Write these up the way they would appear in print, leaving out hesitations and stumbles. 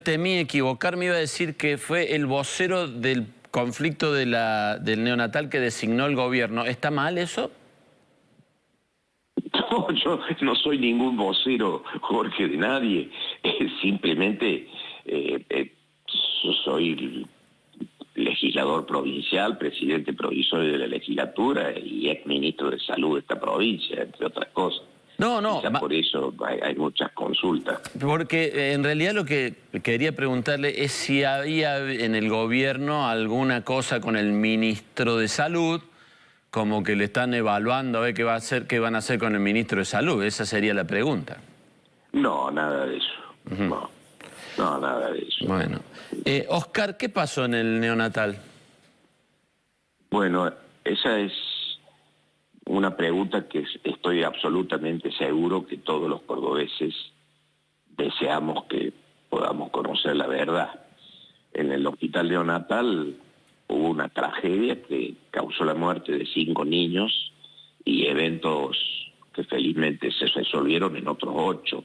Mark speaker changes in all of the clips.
Speaker 1: Temí equivocarme, iba a decir que fue el vocero del conflicto del neonatal que designó el gobierno. ¿Está mal eso?
Speaker 2: No, yo no soy ningún vocero, Jorge, de nadie. Simplemente yo soy legislador provincial, presidente provisorio de la legislatura y ex ministro de Salud de esta provincia, entre otras cosas.
Speaker 1: No.
Speaker 2: Quizá por eso hay muchas consultas.
Speaker 1: Porque en realidad lo que quería preguntarle es si había en el gobierno alguna cosa con el ministro de Salud, como que le están evaluando a ver qué van a hacer con el ministro de Salud. Esa sería la pregunta.
Speaker 2: No, nada de eso. No, nada de eso.
Speaker 1: Bueno. Oscar, ¿qué pasó en el neonatal?
Speaker 2: Bueno, esa es una pregunta que estoy absolutamente seguro que todos los cordobeses deseamos que podamos conocer la verdad. En el hospital neonatal hubo una tragedia que causó la muerte de 5 niños y eventos que felizmente se resolvieron en otros 8.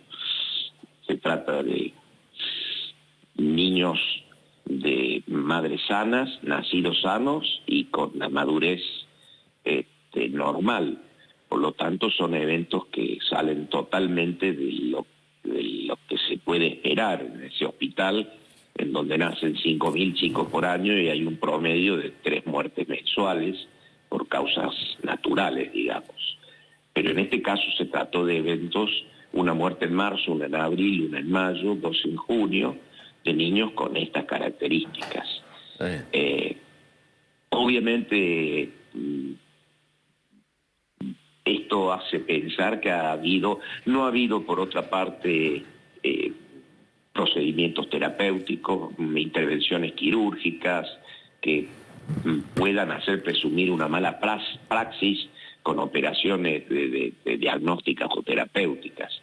Speaker 2: Se trata de niños de madres sanas, nacidos sanos y con la madurez normal. Por lo tanto, son eventos que salen totalmente de lo que se puede esperar en ese hospital, en donde nacen 5.000 chicos por año y hay un promedio de 3 muertes mensuales por causas naturales, digamos. Pero en este caso se trató de eventos, una muerte en marzo, una en abril, una en mayo, 2 en junio, de niños con estas características. Obviamente, esto hace pensar que no ha habido por otra parte procedimientos terapéuticos, intervenciones quirúrgicas que puedan hacer presumir una mala praxis con operaciones de diagnósticas o terapéuticas.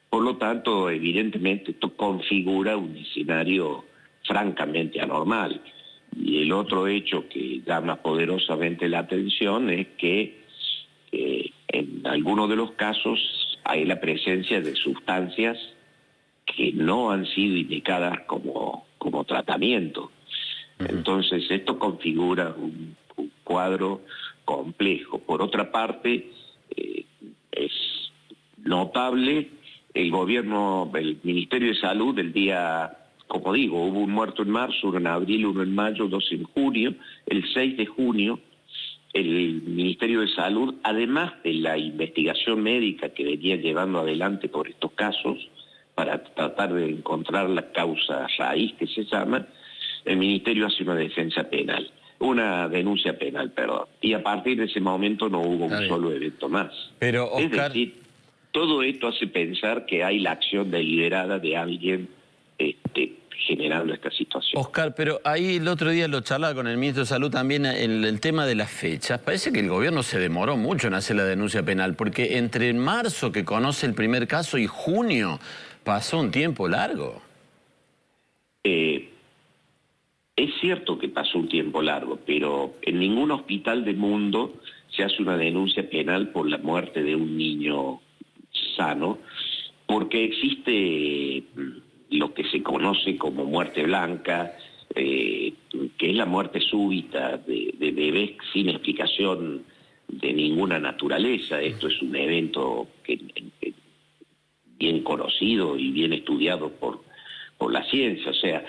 Speaker 2: Por lo tanto, evidentemente esto configura un escenario francamente anormal. Y el otro hecho que llama poderosamente la atención es que en algunos de los casos hay la presencia de sustancias que no han sido indicadas como tratamiento. Entonces esto configura un cuadro complejo. Por otra parte, es notable el Ministerio de Salud como digo, hubo un muerto en marzo, uno en abril, uno en mayo, 2 en junio. El 6 de junio el Ministerio de Salud, además de la investigación médica que venía llevando adelante por estos casos, para tratar de encontrar la causa raíz que se llama, el Ministerio hace una denuncia penal, perdón. Y a partir de ese momento no hubo un solo evento más.
Speaker 1: Pero, Oscar...
Speaker 2: Es decir, todo esto hace pensar que hay la acción deliberada de alguien generando esta situación.
Speaker 1: Oscar, pero ahí el otro día lo charlaba con el ministro de Salud también, el tema de las fechas. Parece que el gobierno se demoró mucho en hacer la denuncia penal, porque entre marzo, que conoce el primer caso, y junio, pasó un tiempo largo.
Speaker 2: Es cierto que pasó un tiempo largo, pero en ningún hospital del mundo se hace una denuncia penal por la muerte de un niño sano, porque existe lo que se conoce como muerte blanca, que es la muerte súbita de bebés sin explicación de ninguna naturaleza. Esto es un evento bien conocido y bien estudiado por la ciencia. O sea,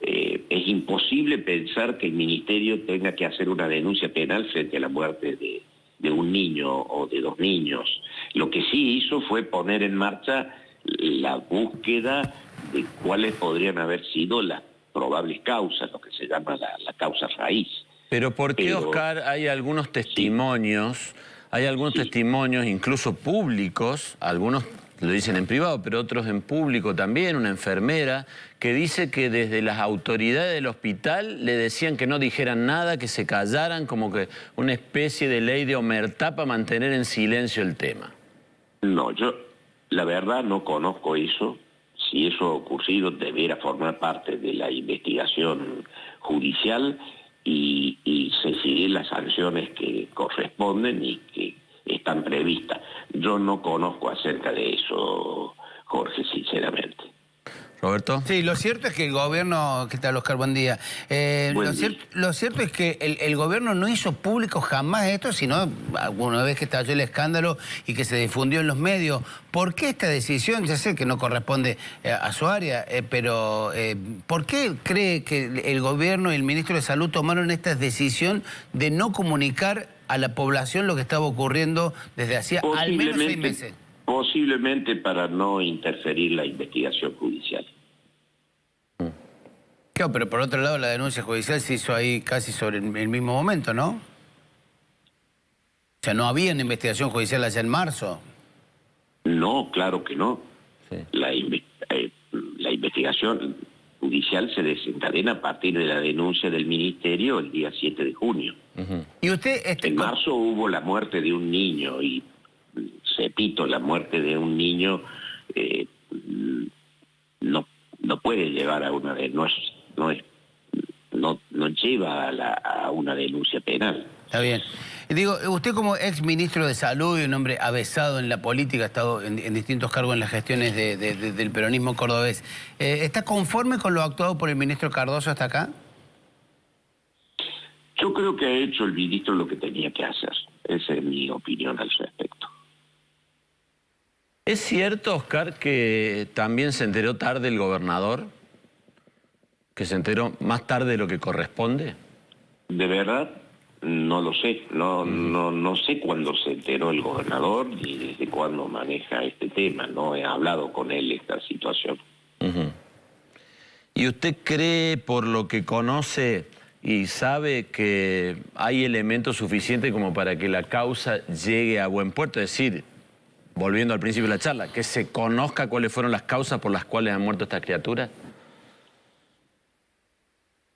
Speaker 2: es imposible pensar que el ministerio tenga que hacer una denuncia penal frente a la muerte de un niño o de 2 niños. Lo que sí hizo fue poner en marcha la búsqueda de cuáles podrían haber sido las probables causas, lo que se llama la causa raíz.
Speaker 1: Pero ¿por qué, Oscar, hay algunos testimonios, testimonios incluso públicos, algunos lo dicen en privado, pero otros en público también, una enfermera, que dice que desde las autoridades del hospital le decían que no dijeran nada, que se callaran, como que una especie de ley de omertá para mantener en silencio el tema?
Speaker 2: No, yo la verdad no conozco eso. Si eso ha ocurrido, debiera formar parte de la investigación judicial y se siguen las sanciones que corresponden y que están previstas. Yo no conozco acerca de eso, Jorge, sinceramente.
Speaker 1: Roberto.
Speaker 3: Sí, lo cierto es que el gobierno... ¿Qué tal, Oscar? Buen día. Lo cierto es que el gobierno no hizo público jamás esto, sino alguna vez que estalló el escándalo y que se difundió en los medios. ¿Por qué esta decisión? Ya sé que no corresponde a su área, pero ¿por qué cree que el gobierno y el ministro de Salud tomaron esta decisión de no comunicar a la población lo que estaba ocurriendo desde hacía al menos 6 meses?
Speaker 2: Posiblemente para no interferir la investigación judicial.
Speaker 3: Claro, pero por otro lado la denuncia judicial se hizo ahí casi sobre el mismo momento, ¿no? O sea, ¿no había una investigación judicial allá en marzo?
Speaker 2: No, claro que no.
Speaker 1: Sí.
Speaker 2: La investigación judicial se desencadena a partir de la denuncia del Ministerio el día 7 de junio.
Speaker 3: Y usted...
Speaker 2: En marzo hubo la muerte de un niño y, repito, la muerte de un niño no puede llevar a una no lleva a una denuncia penal.
Speaker 3: Está bien. Digo, usted como ex ministro de Salud y un hombre avesado en la política, ha estado en distintos cargos en las gestiones del peronismo cordobés, ¿está conforme con lo actuado por el ministro Cardoso hasta acá?
Speaker 2: Yo creo que ha hecho el ministro lo que tenía que hacer. Esa es mi opinión al respecto.
Speaker 1: ¿Es cierto, Oscar, que también se enteró tarde el gobernador? ¿Que se enteró más tarde de lo que corresponde?
Speaker 2: De verdad, no lo sé. No sé cuándo se enteró el gobernador ni desde cuándo maneja este tema. No he hablado con él esta situación.
Speaker 1: ¿Y usted cree, por lo que conoce y sabe, que hay elementos suficientes como para que la causa llegue a buen puerto? Es decir, volviendo al principio de la charla, que se conozca cuáles fueron las causas por las cuales han muerto estas criaturas.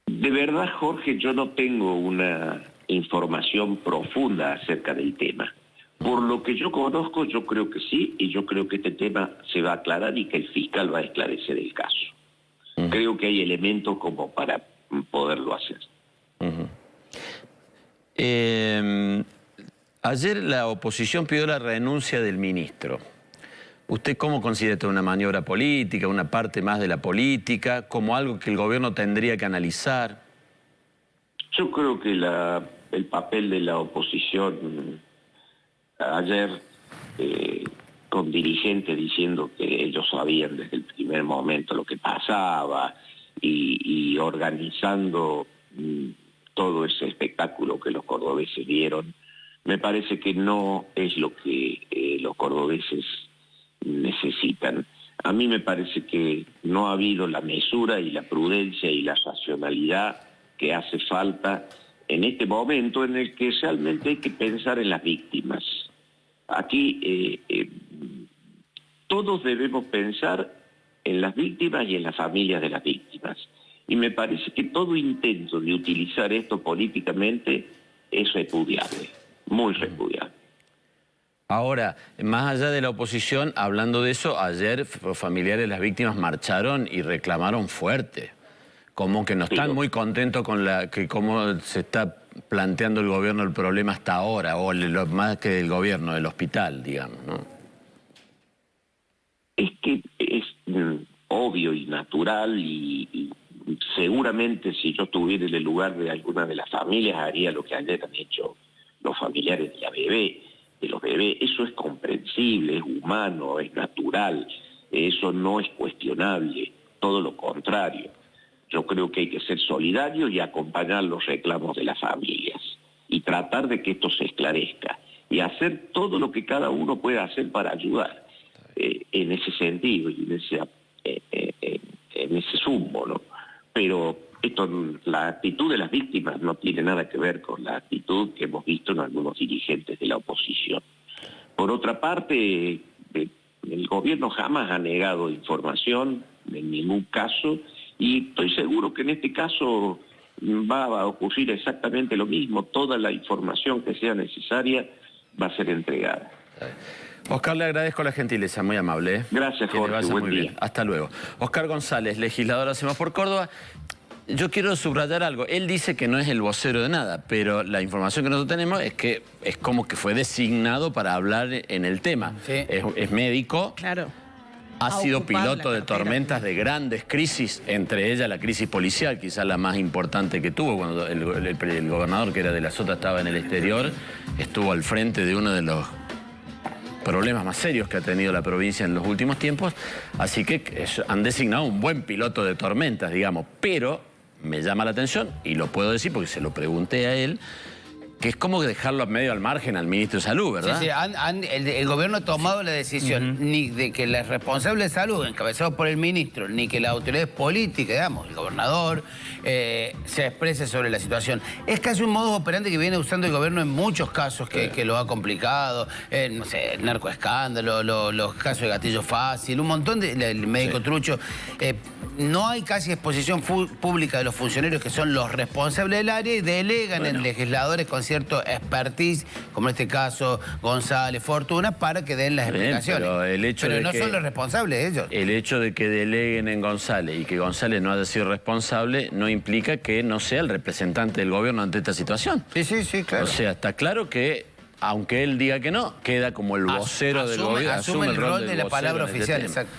Speaker 2: De verdad, Jorge, yo no tengo una información profunda acerca del tema. Por lo que yo conozco, yo creo que sí, y yo creo que este tema se va a aclarar y que el fiscal va a esclarecer el caso. Creo que hay elementos como para poderlo hacer.
Speaker 1: Ayer la oposición pidió la renuncia del ministro. ¿Usted cómo considera esto una maniobra política, una parte más de la política, como algo que el gobierno tendría que analizar?
Speaker 2: Yo creo que el papel de la oposición ayer, con dirigentes diciendo que ellos sabían desde el primer momento lo que pasaba y organizando todo ese espectáculo que los cordobeses vieron, me parece que no es lo que los cordobeses necesitan. A mí me parece que no ha habido la mesura y la prudencia y la racionalidad que hace falta en este momento en el que realmente hay que pensar en las víctimas. Aquí todos debemos pensar en las víctimas y en las familias de las víctimas. Y me parece que todo intento de utilizar esto políticamente es repudiable, muy repudiable.
Speaker 1: Ahora, más allá de la oposición, hablando de eso, ayer los familiares de las víctimas marcharon y reclamaron fuerte. Como que no están muy contentos con cómo se está planteando el gobierno el problema hasta ahora, o más que del gobierno, del hospital, digamos, ¿no?
Speaker 2: Es que es obvio y natural y seguramente si yo estuviera en el lugar de alguna de las familias haría lo que ayer han hecho los familiares de los bebés. Eso es comprensible, es humano, es natural, eso no es cuestionable, todo lo contrario. Yo creo que hay que ser solidarios y acompañar los reclamos de las familias y tratar de que esto se esclarezca y hacer todo lo que cada uno pueda hacer para ayudar en ese sentido y en ese sumo, ¿no? Pero la actitud de las víctimas no tiene nada que ver con la actitud que hemos visto en algunos dirigentes de la oposición. Por otra parte, el gobierno jamás ha negado información, en ningún caso, y estoy seguro que en este caso va a ocurrir exactamente lo mismo. Toda la información que sea necesaria va a ser entregada.
Speaker 1: Oscar, le agradezco la gentileza, muy amable.
Speaker 2: Gracias, Jorge, buen día.
Speaker 1: Hasta luego. Oscar González, legislador Hacemos por Córdoba. Yo quiero subrayar algo. Él dice que no es el vocero de nada, pero la información que nosotros tenemos es que es como que fue designado para hablar en el tema.
Speaker 3: Sí.
Speaker 1: Es médico.
Speaker 4: Claro.
Speaker 1: ha sido piloto de tormentas, de grandes crisis, entre ellas la crisis policial, quizás la más importante que tuvo, cuando el gobernador, que era de la Sota, estaba en el exterior, estuvo al frente de uno de los problemas más serios que ha tenido la provincia en los últimos tiempos, así que han designado un buen piloto de tormentas, digamos, pero me llama la atención, y lo puedo decir porque se lo pregunté a él, que es como dejarlo medio al margen al ministro de Salud, ¿verdad?
Speaker 3: Sí, el gobierno ha tomado la decisión ni de que los responsables de salud, encabezados por el ministro, ni que las autoridades políticas, digamos, el gobernador, se exprese sobre la situación. Es casi un modus operandi que viene usando el gobierno en muchos casos que lo ha complicado, no sé, el narcoescándalo, los casos de gatillo fácil, un montón el médico trucho. No hay casi exposición pública de los funcionarios que son los responsables del área y delegan en legisladores con cierto expertise, como en este caso González, Fortuna, para que den las explicaciones. Pero no son los responsables ellos.
Speaker 1: El hecho de que deleguen en González y que González no haya sido responsable no implica que no sea el representante del gobierno ante esta situación.
Speaker 3: Sí, claro.
Speaker 1: O sea, está claro que, aunque él diga que no, queda como el vocero del gobierno.
Speaker 3: Asume el rol de la palabra oficial, exacto.